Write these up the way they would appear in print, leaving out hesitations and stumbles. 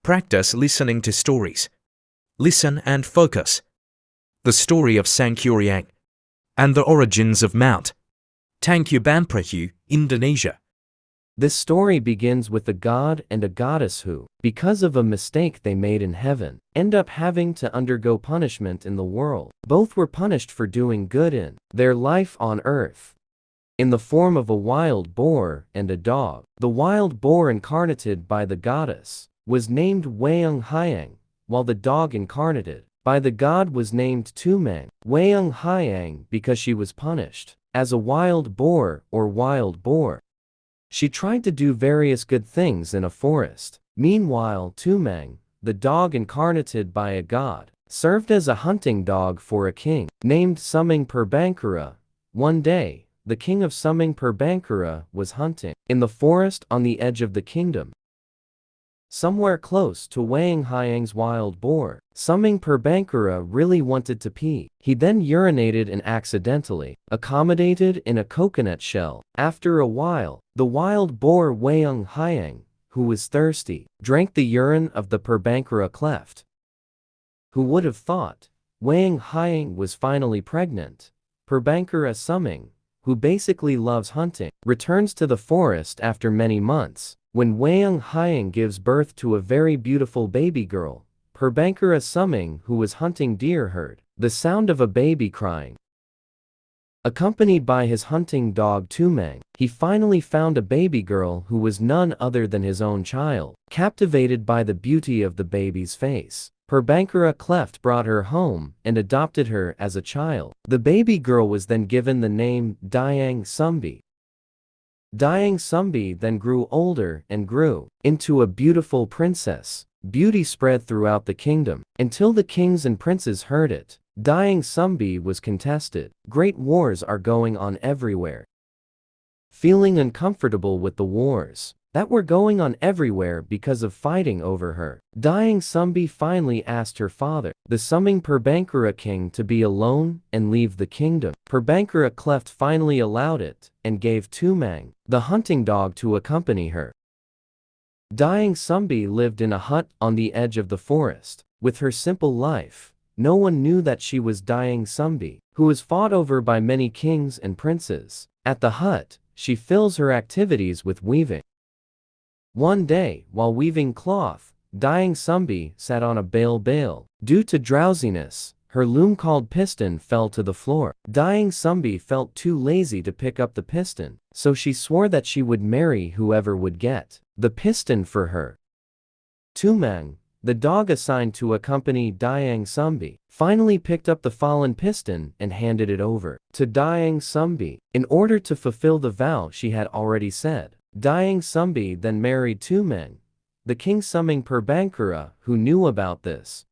Practice listening to stories. Listen and focus. The story of Sangkuriang and the origins of Mount Tangkuban, Indonesia. This story begins with a god and a goddess who, because of a mistake they made in heaven, end up having to undergo punishment in the world. Both were punished for doing good in their life on earth, in the form of a wild boar and a dog. The wild boar incarnated by the goddess was named Wayang Hyang, while the dog incarnated by the god was named Tumang. Wayang Hyang because she was punished as a wild boar or wild boar. She tried to do various good things in a forest. Meanwhile, Tumang, the dog incarnated by a god, served as a hunting dog for a king named Suming Perbankura. One day, the king of Suming Perbankura was hunting in the forest on the edge of the kingdom, somewhere close to Wayang Hyang's wild boar. Suming Perbankura really wanted to pee. He then urinated and accidentally accommodated in a coconut shell. After a while, the wild boar Wayang Hyang, who was thirsty, drank the urine of the Perbankura cleft. Who would have thought? Wayang Hyang was finally pregnant. Perbankura Suming, who basically loves hunting, returns to the forest after many months. When Wayang Hyang gives birth to a very beautiful baby girl, Perbankura Suming, who was hunting deer, heard the sound of a baby crying. Accompanied by his hunting dog Tumang, he finally found a baby girl who was none other than his own child. Captivated by the beauty of the baby's face, Perbankura Cleft brought her home and adopted her as a child. The baby girl was then given the name Dayang Sumbi. Dayang Sumbi then grew older and grew into a beautiful princess. Beauty spread throughout the kingdom until the kings and princes heard it. Dayang Sumbi was contested. Great wars are going on everywhere. Feeling uncomfortable with the wars that were going on everywhere because of fighting over her, Dayang Sumbi finally asked her father, the Suming Perbankura king, to be alone and leave the kingdom. Perbankura Cleft finally allowed it and gave Tumang, the hunting dog, to accompany her. Dayang Sumbi lived in a hut on the edge of the forest with her simple life. No one knew that she was Dayang Sumbi, who was fought over by many kings and princes. At the hut, she fills her activities with weaving. One day, while weaving cloth, Dayang Sumbi sat on a bale. Due to drowsiness, her loom called piston fell to the floor. Dayang Sumbi felt too lazy to pick up the piston, so she swore that she would marry whoever would get the piston for her. Tumang, the dog assigned to accompany Dayang Sumbi, finally picked up the fallen piston and handed it over to Dayang Sumbi in order to fulfill the vow she had already said. Dayang Sumbi then married Tumang. The king Suming Perbankura, who knew about this,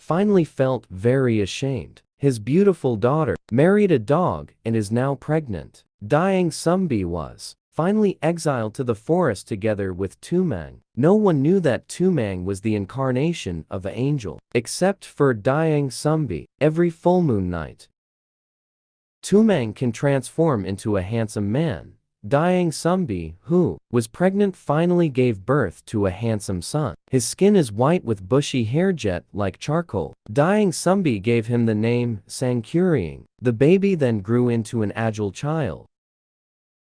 finally felt very ashamed. His beautiful daughter married a dog and is now pregnant. Dayang Sumbi was finally exiled to the forest together with Tumang. No one knew that Tumang was the incarnation of an angel, except for Dayang Sumbi. Every full moon night, Tumang can transform into a handsome man. Dayang Sumbi, who was pregnant, finally gave birth to a handsome son. His skin is white with bushy hair jet like charcoal. Dayang Sumbi gave him the name Sangkuriang. The baby then grew into an agile child.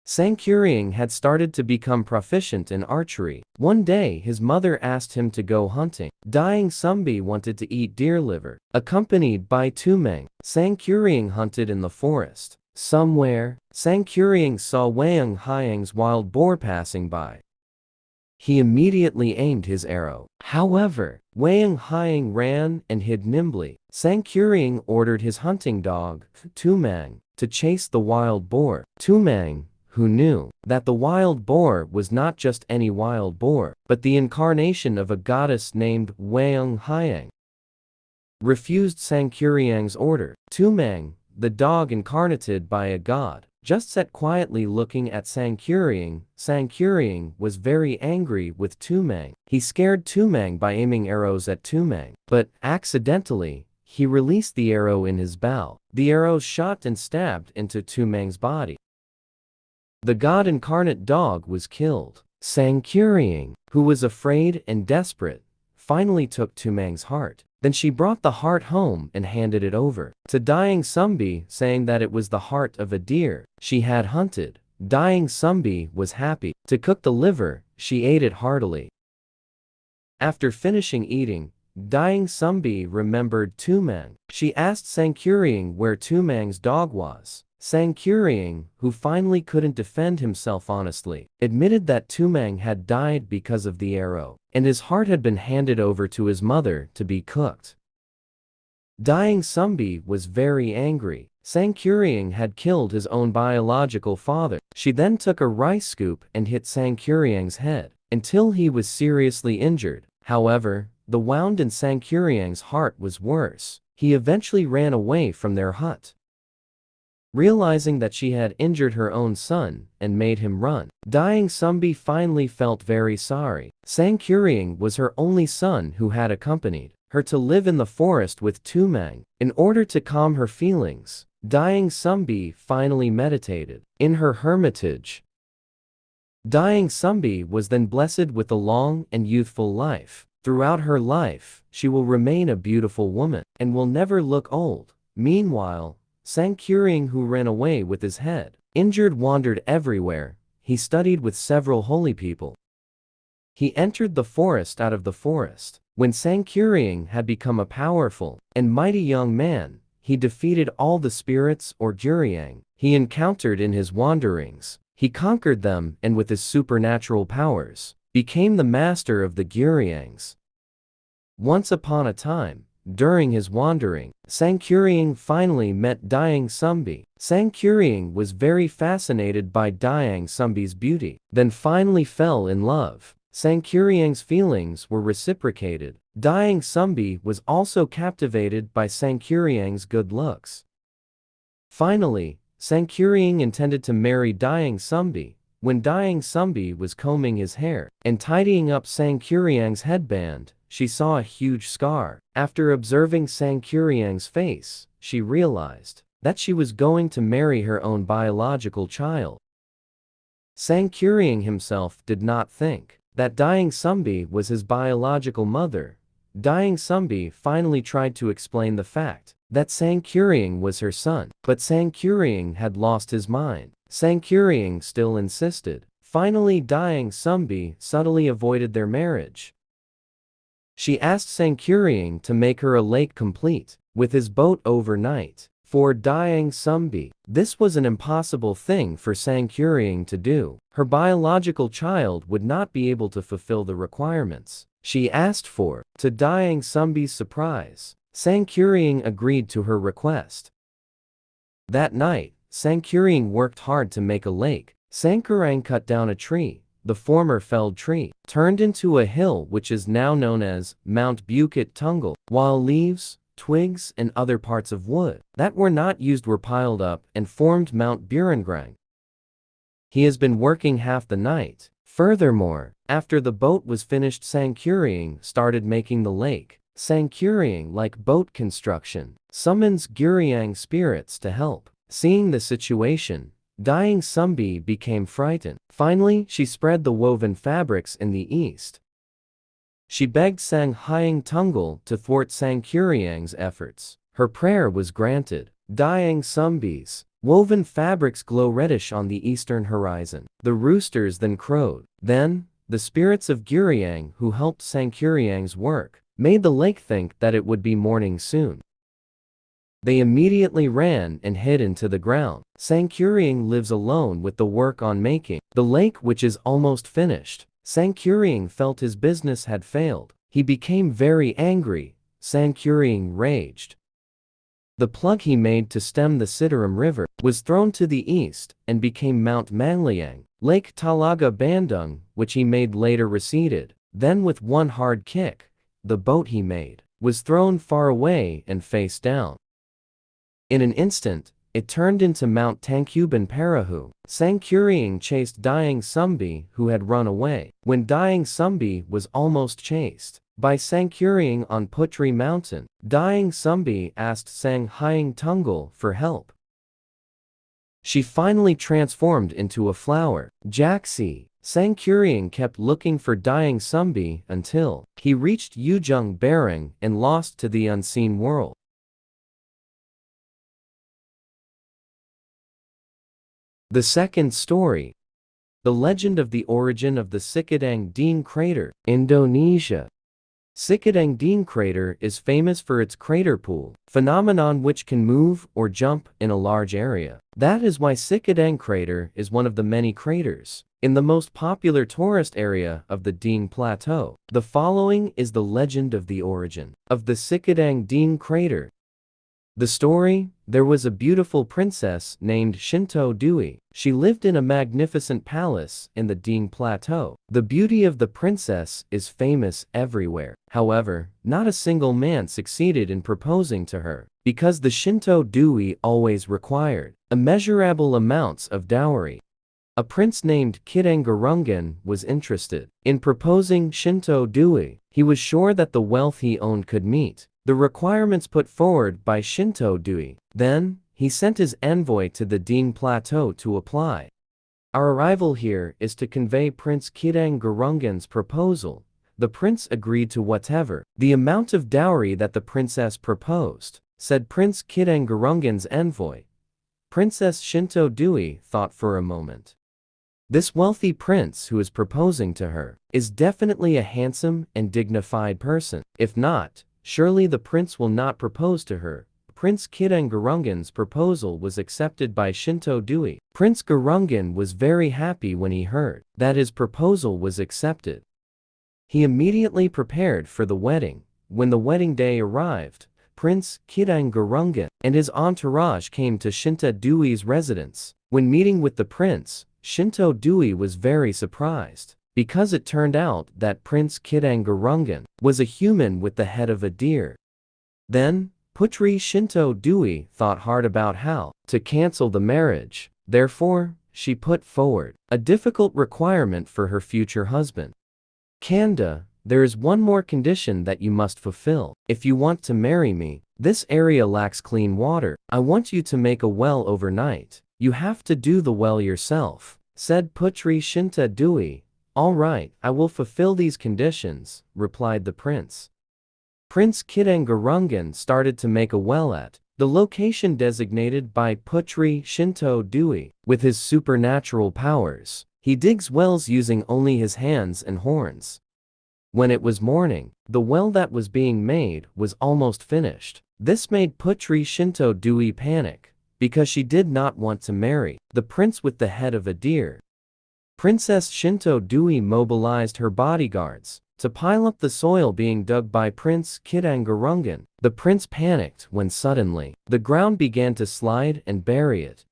Sangkuriang had started to become proficient in archery. One day his mother asked him to go hunting. Dayang Sumbi wanted to eat deer liver. Accompanied by Tumang, Sangkuriang hunted in the forest. Somewhere, Sangkuriang saw Wayang Hyang's wild boar passing by. He immediately aimed his arrow. However, Wayang Hyang ran and hid nimbly. Sangkuriang ordered his hunting dog, Tumang, to chase the wild boar. Tumang, who knew that the wild boar was not just any wild boar, but the incarnation of a goddess named Wayang Hyang, refused Sangkuriang's order. Tumang, the dog incarnated by a god, just sat quietly looking at Sangkuriang. Sangkuriang was very angry with Tumang. He scared Tumang by aiming arrows at Tumang, but accidentally, he released the arrow in his bow. The arrow shot and stabbed into Tumang's body. The god incarnate dog was killed. Sangkyurying, who was afraid and desperate, finally took Tumang's heart. Then she brought the heart home and handed it over to Dying Sumbi, saying that it was the heart of a deer she had hunted. Dying Sumbi was happy to cook the liver. She ate it heartily. After finishing eating, Dying Sumbi remembered Tumang. She asked Sangkyurying where Tumang's dog was. Sangkyurying, who finally couldn't defend himself honestly, admitted that Tumang had died because of the arrow, and his heart had been handed over to his mother to be cooked. Dying Sumbi was very angry. Sangkyurying had killed his own biological father. She then took a rice scoop and hit Sangkyurying's head until he was seriously injured. However, the wound in Sangkyurying's heart was worse. He eventually ran away from their hut, realizing that she had injured her own son and made him run. Dying Sumbi finally felt very sorry. Sangkyurying was her only son who had accompanied her to live in the forest with Tumang. In order to calm her feelings, Dying Sumbi finally meditated in her hermitage. Dying Sumbi was then blessed with a long and youthful life. Throughout her life, she will remain a beautiful woman and will never look old. Meanwhile, Sangkyurying, who ran away with his head injured, wandered everywhere. He studied with several holy people. He entered the forest out of the forest. When Sangkyurying had become a powerful and mighty young man, he defeated all the spirits or Gyuryang he encountered in his wanderings. He conquered them and with his supernatural powers, became the master of the Gyuryangs. Once upon a time, during his wandering, Sangkyurying finally met Dying Sumbi. Sangkyurying was very fascinated by Dying Sumbi's beauty, then finally fell in love. Sangkyurying's feelings were reciprocated. Dying Sumbi was also captivated by Sangkyurying's good looks. Finally, Sangkyurying intended to marry Dying Sumbi. When Dying Sumbi was combing his hair and tidying up Sangkyurying's headband, she saw a huge scar. After observing Sangkyurying's face, she realized that she was going to marry her own biological child. Sangkyurying himself did not think that Dying Sumbi was his biological mother. Dying Sumbi finally tried to explain the fact that Sangkyurying was her son, but Sangkyurying had lost his mind. Sangkyurying still insisted. Finally, Dying Sumbi subtly avoided their marriage. She asked Sangkyurying to make her a lake complete with his boat overnight. For Dying Sumbi, this was an impossible thing for Sangkyurying to do. Her biological child would not be able to fulfill the requirements she asked for. To Dying Sumbi's surprise, Sangkyurying agreed to her request. That night, Sangkyurying worked hard to make a lake. Sangkyurying cut down a tree. The former felled tree turned into a hill which is now known as Mount Bukit Tunggal, while leaves, twigs and other parts of wood that were not used were piled up and formed Mount Burengrang. He has been working half the night. Furthermore, after the boat was finished, Sangkyurying started making the lake. Sangkyurying, like boat construction, summons Gyuryang spirits to help. Seeing the situation, Dying Sumbi became frightened. Finally, she spread the woven fabrics in the east. She begged Sanghyang Tunggal to thwart Sangkyuryang's efforts. Her prayer was granted. Dying Sumbi's woven fabrics glow reddish on the eastern horizon. The roosters then crowed. Then, the spirits of Gyuryang who helped Sangkyuryang's work made the lake think that it would be morning soon. They immediately ran and hid into the ground. Sangkyuryang lives alone with the work on making the lake, which is almost finished. Sangkyuryang felt his business had failed. He became very angry. Sangkyuryang raged. The plug he made to stem the Sitaram River was thrown to the east and became Mount Manlyang. Lake Talaga Bandung, which he made later, receded. Then with one hard kick, the boat he made was thrown far away and face down. In an instant, it turned into Mount Tangkuban Parahu. Sangkyuryang chased Dying Sumbi, who had run away. When Dying Sumbi was almost chased by Sangkyuryang on Putri Mountain, Dying Sumbi asked Sanghyang Tunggal for help. She finally transformed into a flower, Jaxi. Sangkuriang kept looking for Dayang Sumbi until he reached Ujung Barang and lost to the unseen world. The second story. The legend of the origin of the Sikadang Deen crater, Indonesia. Sikadang Deen crater is famous for its crater pool, phenomenon which can move or jump in a large area. That is why Sikadang crater is one of the many craters in the most popular tourist area of the Deen Plateau. The following is the legend of the origin of the Sikadang Deen crater. The story: there was a beautiful princess named Shinto Dewey. She lived in a magnificent palace in the Deen Plateau. The beauty of the princess is famous everywhere. However, not a single man succeeded in proposing to her, because the Shinto Dewey always required immeasurable amounts of dowry. A prince named Kitangurungan was interested in proposing Shinto Dewey. He was sure that the wealth he owned could meet the requirements put forward by Shinto Dewey. Then, he sent his envoy to the Deen Plateau to apply. Our arrival here is to convey Prince Kitangurungan's proposal. The prince agreed to whatever the amount of dowry that the princess proposed, said Prince Kitangurungan's envoy. Princess Shinto Dewey thought for a moment. This wealthy prince who is proposing to her is definitely a handsome and dignified person. If not, surely the prince will not propose to her. Prince Kitangurungan's proposal was accepted by Shinto Dewey. Prince Gurungan was very happy when he heard that his proposal was accepted. He immediately prepared for the wedding. When the wedding day arrived, Prince Kitangurungan and his entourage came to Shinto Dewey's residence. When meeting with the prince, Shinto Dewey was very surprised, because it turned out that Prince Kitangurungan was a human with the head of a deer. Then, Putri Shinto Dewey thought hard about how to cancel the marriage. Therefore, she put forward a difficult requirement for her future husband. Kanda, there is one more condition that you must fulfill. If you want to marry me, this area lacks clean water. I want you to make a well overnight. You have to do the well yourself, said Putri Shinto Dewey. All right, I will fulfill these conditions, replied the prince. Prince Kitangurungan started to make a well at the location designated by Putri Shinto Dewey. With his supernatural powers, he digs wells using only his hands and horns. When it was morning, the well that was being made was almost finished. This made Putri Shinto Dewey panic, because she did not want to marry the prince with the head of a deer. Princess Shinto Dewey mobilized her bodyguards to pile up the soil being dug by Prince Kitangurungan. The prince panicked when suddenly the ground began to slide and bury it.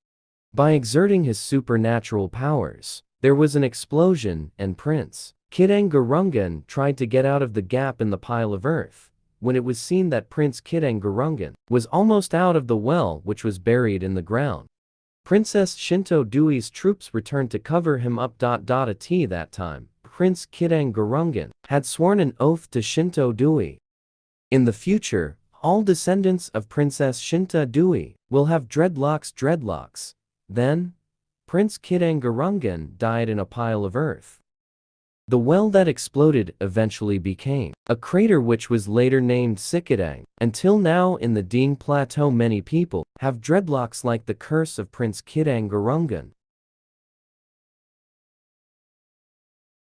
By exerting his supernatural powers, there was an explosion and Prince Kitangurungan tried to get out of the gap in the pile of earth. When it was seen that Prince Kitangurungan was almost out of the well which was buried in the ground, Princess Shinto Dewey's troops returned to cover him up. At that time, Prince Kitangurungan had sworn an oath to Shinto Dewey. In the future, all descendants of Princess Shinto Dewey will have dreadlocks. Then, Prince Kitangurungan died in a pile of earth. The well that exploded eventually became a crater which was later named Sikadang. Until now in the Deen Plateau many people have dreadlocks like the curse of Prince Kitangurungan.